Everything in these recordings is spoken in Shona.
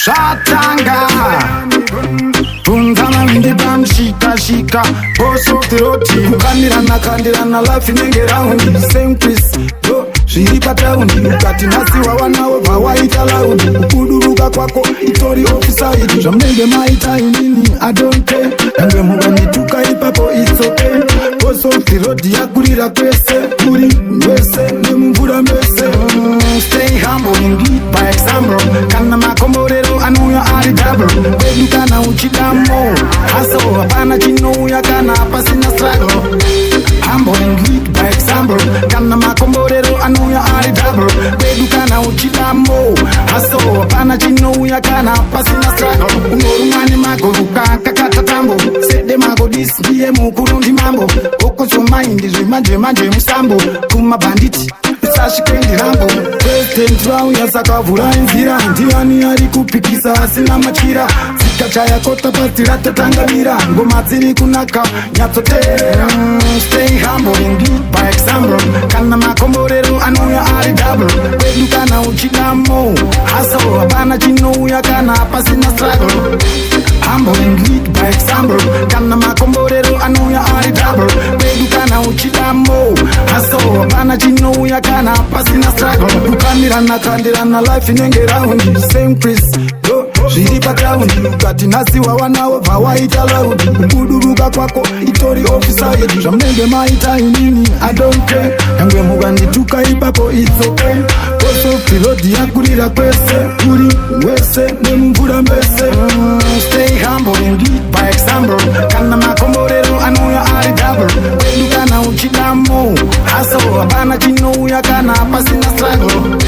Shatanga Tungana mindi bam shika Boss of the road team Kandirana life inenge round Same place Shiri patauni Ukati nasi wawanawe Wawaita laudi Ukuduruga kwako Itori officer Jamnege maita inini I don't care Yangwe mugani tuka ipapo it's okay Boss of the road Yakurira kwese Kuri mwese Nemumvura mwese Stay humble and lead by example Kana makomorero anuya ari double Bedu kana uchidamo Hustle hapana chino ya kana pasina struggle Humble and lead by example Kana makomorero anuya ari double Bedu kana uchidamo Hustle hapana chino ya kana pasina struggle Unorumani magoruka kakata tambo Sede magodis diye mukurundi mambo Oko so mind manje musambo Kuma banditi Sashikendi rambo President rao ya sakavura inzira Ndiani yari kupikisa asina machira Zika chaya kota patira tatangamira Ngoma ziri kunaka nyatotera Stay humble and lead by example Kana makomorero anuya ari double Bedu kana uchidamo Hustle hapana chino ya kana pasina struggle Humble and lead by example Kana makomorero anuya ari double Bedu kana uchidamo Hustle hapana chino ya kana pasina struggle Kandirana life inenge round Same place Shiri patauni Ukati nasi wawanawe Wawaita laudi Ukuduruga kwako Itori officer Jamnege maita inini I don't care Yangwe mugandi tuka ipapo it's okay Koso piloti yakurira kwese Kuri wese Nemumvura mbese Stay humble and lead by example Kana makomorero anuya ari double Bedu kana uchidamo Hustle hapana chino ya kana pasina struggle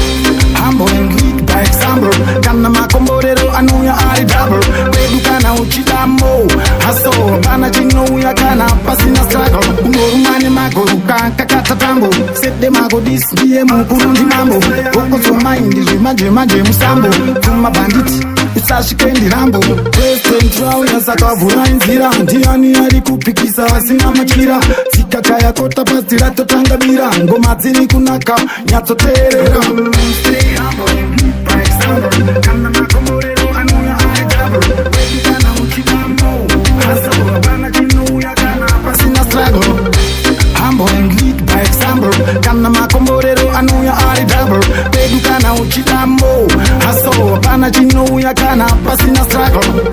Humble and lead by example Kana makomorero anuya ari double Bedu kana uchidamo Hustle hapana chino ya kana pasina struggle Unorumani magoruka kakata tambo Sede magodis diye mukurundi mambo Oko so mind manje musambo Kuma banditi Sashikendi rambo President rao ya sakavura inzira Ndiani yari kupikisa asina machira Zika chaya kota pastira totangamira Ngoma ziri kunaka nyatsoterera Stay humble and lead by example Kana makomorero anuya ari double Bedu kana uchidamo Hustle hapana chino ya kana pasina struggle Humble and lead by example Kana makomorero anuya ari double Bedu kana uchidamo Hustle hapana chino ya kana pasina struggle